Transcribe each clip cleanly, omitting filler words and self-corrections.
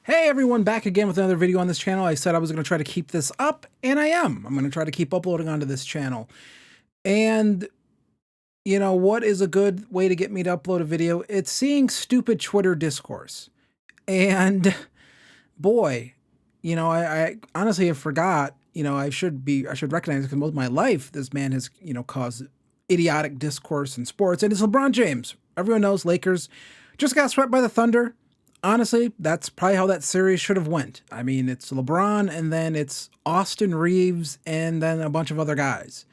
Hey everyone, back again with another video on this channel. I said I was going to try to keep this up, and I am. I'm going to try to keep uploading onto this channel. And, you know, what is a good way to get me to upload a video? It's seeing stupid Twitter discourse. And, boy, you know, I honestly have forgot, you know, I should recognize because most of my life, this man has, you know, caused idiotic discourse in sports. And it's LeBron James. Everyone knows Lakers just got swept by the Thunder. Honestly, that's probably how that series should have went. I mean, it's LeBron and then it's Austin Reeves and then a bunch of other guys.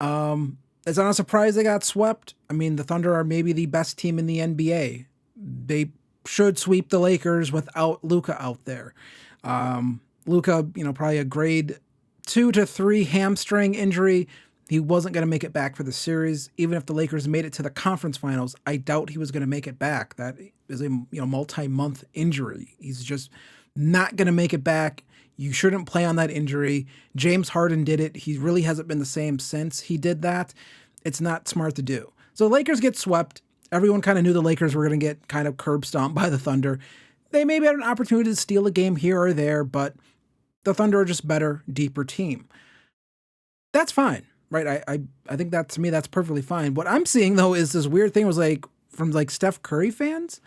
It's not a surprise they got swept. I mean, the Thunder are maybe the best team in the NBA. They should sweep the Lakers without Luka out there. Luka, you know, probably a grade 2 to 3 hamstring injury. He wasn't going to make it back for the series. Even if the Lakers made it to the conference finals, I doubt he was going to make it back. That is a multi-month injury. He's just not going to make it back. You shouldn't play on that injury. James Harden did it. He really hasn't been the same since he did that. It's not smart to do. So the Lakers get swept. Everyone kind of knew the Lakers were going to get kind of curb stomped by the Thunder. They maybe had an opportunity to steal a game here or there, but the Thunder are just better, deeper team. That's fine. Right, I think that, to me, that's perfectly fine. What I'm seeing though is this weird thing was like from like Steph Curry fans,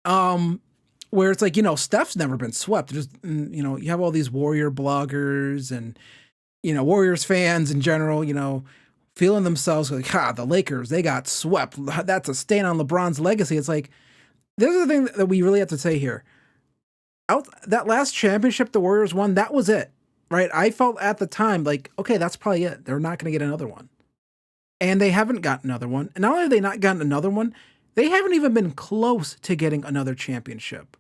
where it's like, you know, Steph's never been swept. Just, you know, you have all these Warrior bloggers and, you know, Warriors fans in general, you know, feeling themselves like, the Lakers, they got swept. That's a stain on LeBron's legacy. It's like, this is the thing that we really have to say here. That last championship the Warriors won, that was it. Right, I felt at the time like, okay, that's probably it. They're not going to get another one. And they haven't gotten another one. And not only have they not gotten another one, they haven't even been close to getting another championship.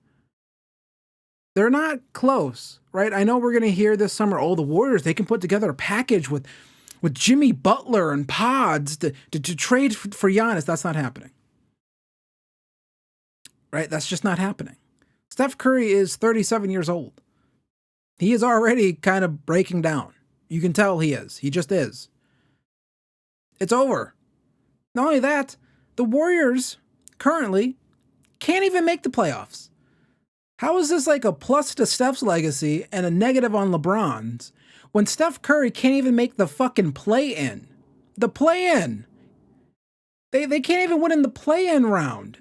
They're not close, right? I know we're going to hear this summer, oh, the Warriors, they can put together a package with Jimmy Butler and Pods to trade for Giannis. That's not happening. Right, that's just not happening. Steph Curry is 37 years old. He is already kind of breaking down. You can tell he is. He just is. It's over. Not only that, the Warriors currently can't even make the playoffs. How is this like a plus to Steph's legacy and a negative on LeBron's when Steph Curry can't even make the fucking play-in? The play-in. They can't even win in the play-in round.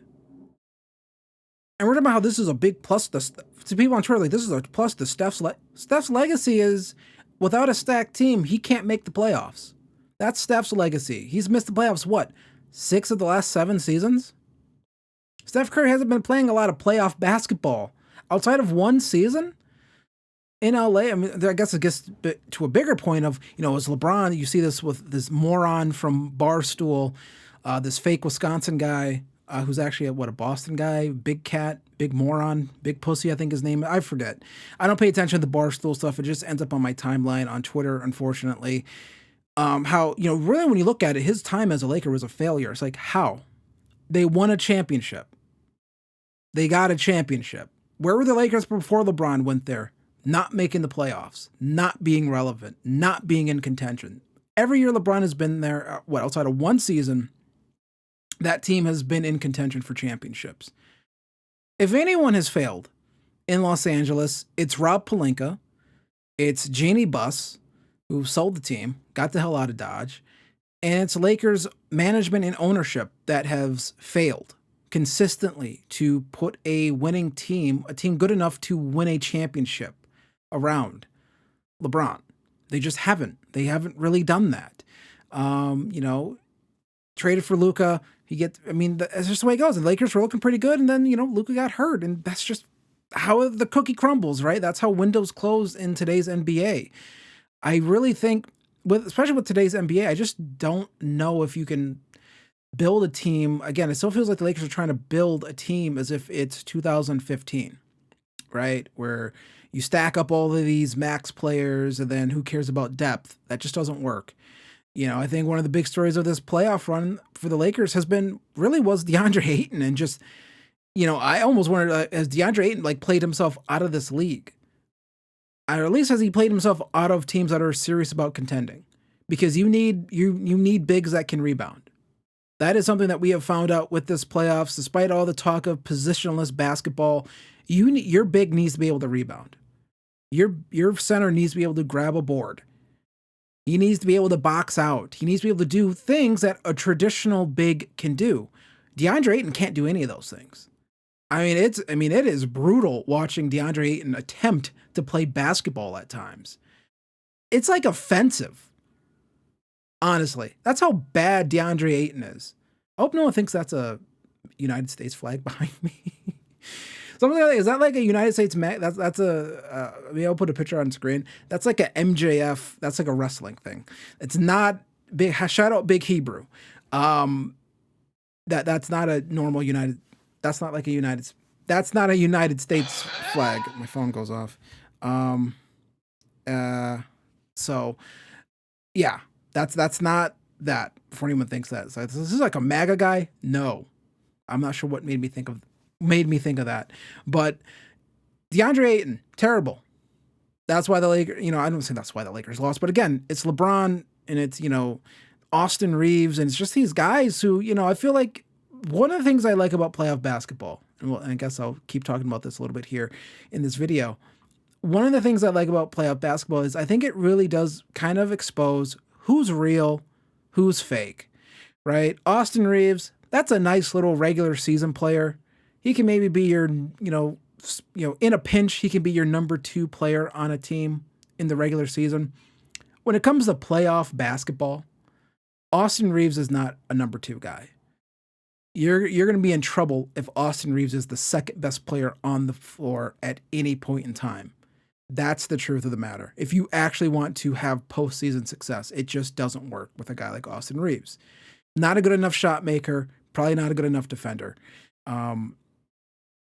And we're talking about how this is a big plus to people on Twitter. Like, this is a plus to Steph's legacy is, without a stacked team, he can't make the playoffs. That's Steph's legacy. He's missed the playoffs, what, 6 of the last 7 seasons? Steph Curry hasn't been playing a lot of playoff basketball outside of one season in LA. I mean, I guess it gets to a bigger point of, you know, as LeBron, you see this with this moron from Barstool, this fake Wisconsin guy, who's actually a Boston guy, big cat, big moron, big pussy, I think his name. I forget. I don't pay attention to the Barstool stuff. It just ends up on my timeline on Twitter, unfortunately. How, you know, really when you look at it, his time as a Laker was a failure. It's like, how? They won a championship. They got a championship. Where were the Lakers before LeBron went there? Not making the playoffs, not being relevant, not being in contention. Every year LeBron has been there, outside of one season, that team has been in contention for championships. If anyone has failed in Los Angeles, it's Rob Pelinka, it's Jeannie Buss, who sold the team, got the hell out of Dodge, and it's Lakers management and ownership that has failed consistently to put a winning team, a team good enough to win a championship around LeBron. They just haven't. They haven't really done that. You know, traded for Luka. That's just the way it goes. The Lakers were looking pretty good, and then, you know, Luka got hurt, and that's just how the cookie crumbles, right? That's how windows close in today's NBA. I really think, especially with today's NBA, I just don't know if you can build a team. Again, it still feels like the Lakers are trying to build a team as if it's 2015, right? Where you stack up all of these max players, and then who cares about depth? That just doesn't work. You know, I think one of the big stories of this playoff run for the Lakers was DeAndre Ayton, and just, you know, I almost wondered, has DeAndre Ayton like played himself out of this league? Or at least has he played himself out of teams that are serious about contending? Because you need bigs that can rebound. That is something that we have found out with this playoffs, despite all the talk of positionless basketball. Your big needs to be able to rebound. Your center needs to be able to grab a board. He needs to be able to box out. He needs to be able to do things that a traditional big can do. DeAndre Ayton can't do any of those things. It is brutal watching DeAndre Ayton attempt to play basketball at times. It's like offensive. Honestly, that's how bad DeAndre Ayton is. I hope no one thinks that's a United States flag behind me. Something like that. Is that like a United States that's a maybe I'll put a picture on screen. That's like a MJF. That's like a wrestling thing. It's not big. Shout out Big Hebrew. That's not a normal United. That's not like a United. That's not a United States flag. My phone goes off. So yeah, that's not that. Before anyone thinks that. So this is like a MAGA guy. No, I'm not sure what made me think of that. But DeAndre Ayton, terrible. That's why the Lakers, I don't say that's why the Lakers lost, but again, it's LeBron and it's, Austin Reeves, and it's just these guys who, I feel like one of the things I like about playoff basketball, and I guess I'll keep talking about this a little bit here in this video. One of the things I like about playoff basketball is I think it really does kind of expose who's real, who's fake, right? Austin Reeves, that's a nice little regular season player. He can maybe be your, in a pinch, he can be your number 2 player on a team in the regular season. When it comes to playoff basketball, Austin Reeves is not a number 2 guy. You're going to be in trouble if Austin Reeves is the second best player on the floor at any point in time. That's the truth of the matter. If you actually want to have postseason success, it just doesn't work with a guy like Austin Reeves. Not a good enough shot maker, probably not a good enough defender.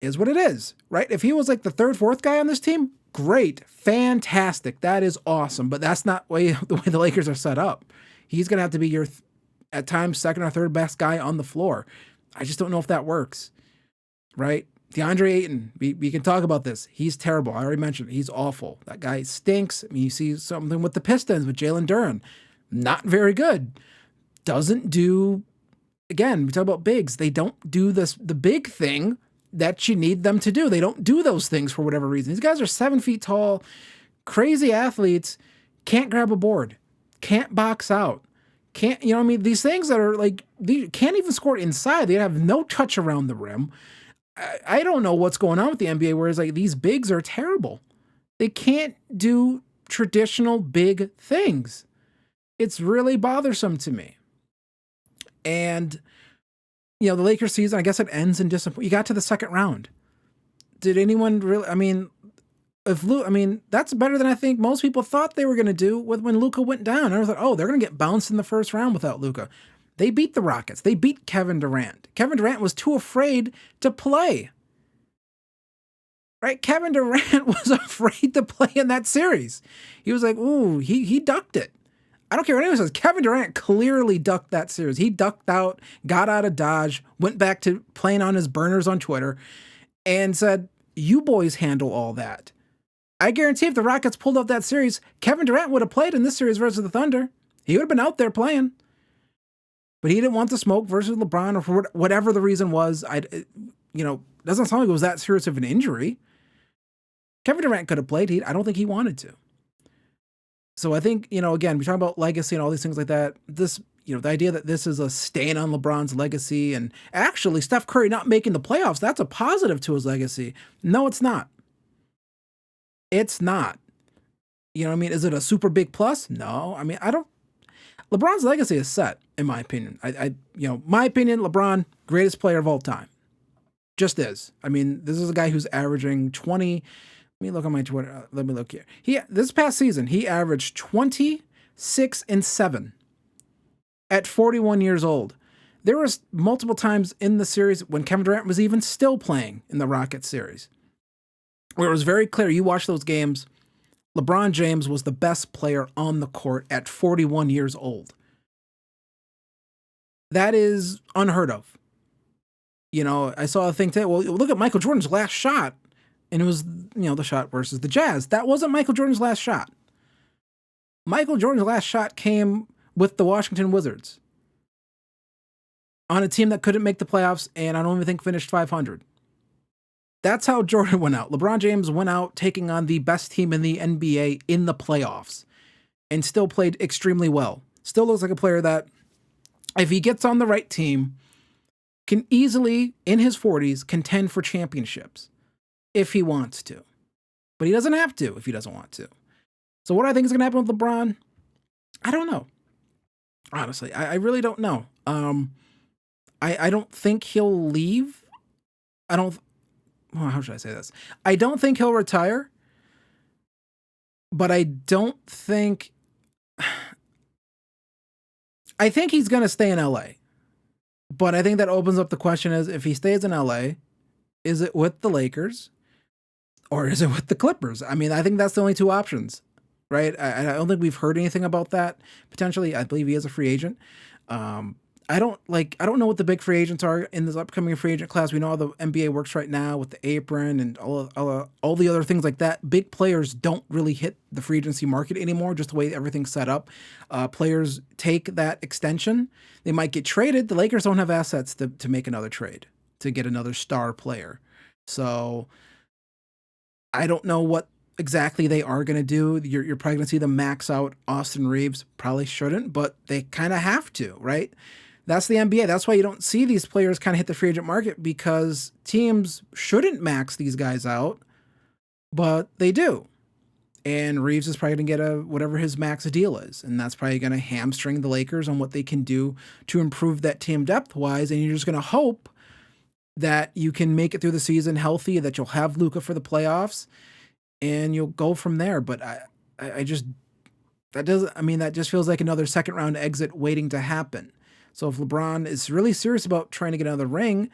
Is what it is, right? If he was like the 3rd, 4th guy on this team, great, fantastic. That is awesome. But that's not the way the Lakers are set up. He's going to have to be your, at times, 2nd or 3rd best guy on the floor. I just don't know if that works, right? DeAndre Ayton, we can talk about this. He's terrible. I already mentioned it. He's awful. That guy stinks. You see something with the Pistons with Jalen Duren. Not very good. Doesn't do, again, we talk about bigs. They don't do the big thing that you need them to do. They don't do those things for whatever reason. These guys are 7 feet tall, crazy athletes, can't grab a board, can't box out, can't, these things that are like, they can't even score inside. They have no touch around the rim. I don't know what's going on with the NBA, whereas like these bigs are terrible. They can't do traditional big things. It's really bothersome to me. And, the Lakers season, I guess it ends in disappointment. You got to the 2nd round. Did anyone really, that's better than I think most people thought they were going to do when Luka went down. I thought, they're going to get bounced in the 1st round without Luka. They beat the Rockets. They beat Kevin Durant. Kevin Durant was too afraid to play. Right? Kevin Durant was afraid to play in that series. He was like, he ducked it. I don't care what anyone says. Kevin Durant clearly ducked that series. He ducked out, got out of Dodge, went back to playing on his burners on Twitter, and said, you boys handle all that. I guarantee if the Rockets pulled out that series, Kevin Durant would have played in this series versus the Thunder. He would have been out there playing. But he didn't want the smoke versus LeBron, or for whatever the reason was. Doesn't sound like it was that serious of an injury. Kevin Durant could have played. I don't think he wanted to. So I think, again, we talk about legacy and all these things like that. This, the idea that this is a stain on LeBron's legacy, and actually Steph Curry not making the playoffs, that's a positive to his legacy. No, it's not. It's not. Is it a super big plus? No. LeBron's legacy is set, in my opinion. My opinion, LeBron, greatest player of all time. Just is. This is a guy who's averaging 20. Let me look on my Twitter. Let me look here. This past season, he averaged 26-7 at 41 years old. There was multiple times in the series when Kevin Durant was even still playing in the Rockets series, where it was very clear, you watch those games, LeBron James was the best player on the court at 41 years old. That is unheard of. I saw a thing today, well, look at Michael Jordan's last shot, and it was, the shot versus the Jazz. That wasn't Michael Jordan's last shot. Michael Jordan's last shot came with the Washington Wizards on a team that couldn't make the playoffs, and I don't even think finished 500. That's how Jordan went out. LeBron James went out taking on the best team in the NBA in the playoffs and still played extremely well. Still looks like a player that, if he gets on the right team, can easily, in his 40s, contend for championships if he wants to. But he doesn't have to if he doesn't want to. So what I think is going to happen with LeBron, I don't know. Honestly, I really don't know. I don't think he'll leave. How should I say this? I don't think he'll retire, but I think he's going to stay in LA. But I think that opens up the question is, if he stays in LA, is it with the Lakers or is it with the Clippers? I mean, I think that's the only two options, right? I don't think we've heard anything about that. Potentially, I believe he is a free agent. I don't know what the big free agents are in this upcoming free agent class. We know how the NBA works right now with the apron and all the other things like that. Big players don't really hit the free agency market anymore, just the way everything's set up. Players take that extension. They might get traded. The Lakers don't have assets to make another trade, to get another star player. So I don't know what exactly they are going to do. You're probably going to see them max out Austin Reeves. Probably shouldn't, but they kind of have to, right? That's the NBA. That's why you don't see these players kind of hit the free agent market, because teams shouldn't max these guys out, but they do. And Reeves is probably going to get whatever his max deal is. And that's probably going to hamstring the Lakers on what they can do to improve that team depth-wise. And you're just going to hope that you can make it through the season healthy, that you'll have Luka for the playoffs, and you'll go from there. But that just feels like another second round exit waiting to happen. So if LeBron is really serious about trying to get another ring,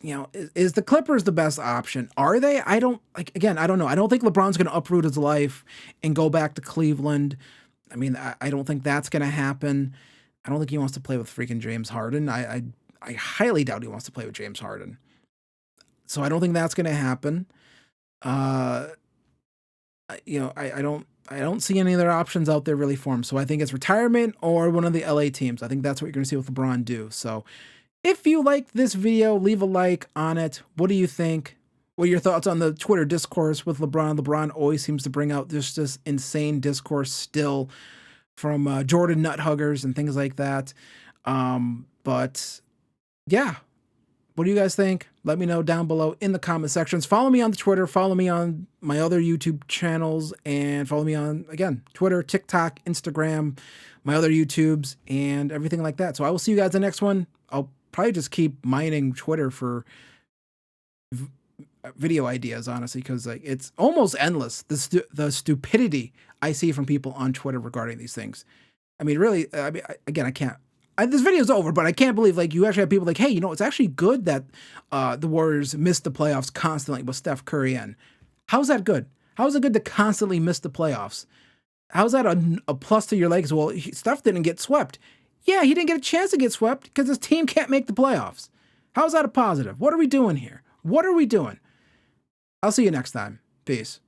is the Clippers the best option? Are they? I don't know. I don't think LeBron's going to uproot his life and go back to Cleveland. I mean, I don't think that's going to happen. I don't think he wants to play with freaking James Harden. I highly doubt he wants to play with James Harden. So I don't think that's going to happen. I don't see any other options out there really for him. So I think it's retirement or one of the LA teams. I think that's what you're going to see with LeBron do. So if you like this video, leave a like on it. What do you think? What are your thoughts on the Twitter discourse with LeBron? LeBron always seems to bring out just this insane discourse still from Jordan nut huggers and things like that. But yeah, what do you guys think? Let me know down below in the comment sections. Follow me on the Twitter. Follow me on my other YouTube channels. And follow me on, again, Twitter, TikTok, Instagram, my other YouTubes, and everything like that. So I will see you guys in the next one. I'll probably just keep mining Twitter for video ideas, honestly, because it's almost endless, the stupidity I see from people on Twitter regarding these things. I mean, really, I can't. This video's over, but I can't believe you actually have people like, hey, it's actually good that the Warriors missed the playoffs constantly with Steph Curry in. How's that good? How is it good to constantly miss the playoffs? How's that a plus to your legs? Well, Steph didn't get swept. Yeah, he didn't get a chance to get swept because his team can't make the playoffs. How's that a positive? What are we doing here? What are we doing? I'll see you next time. Peace.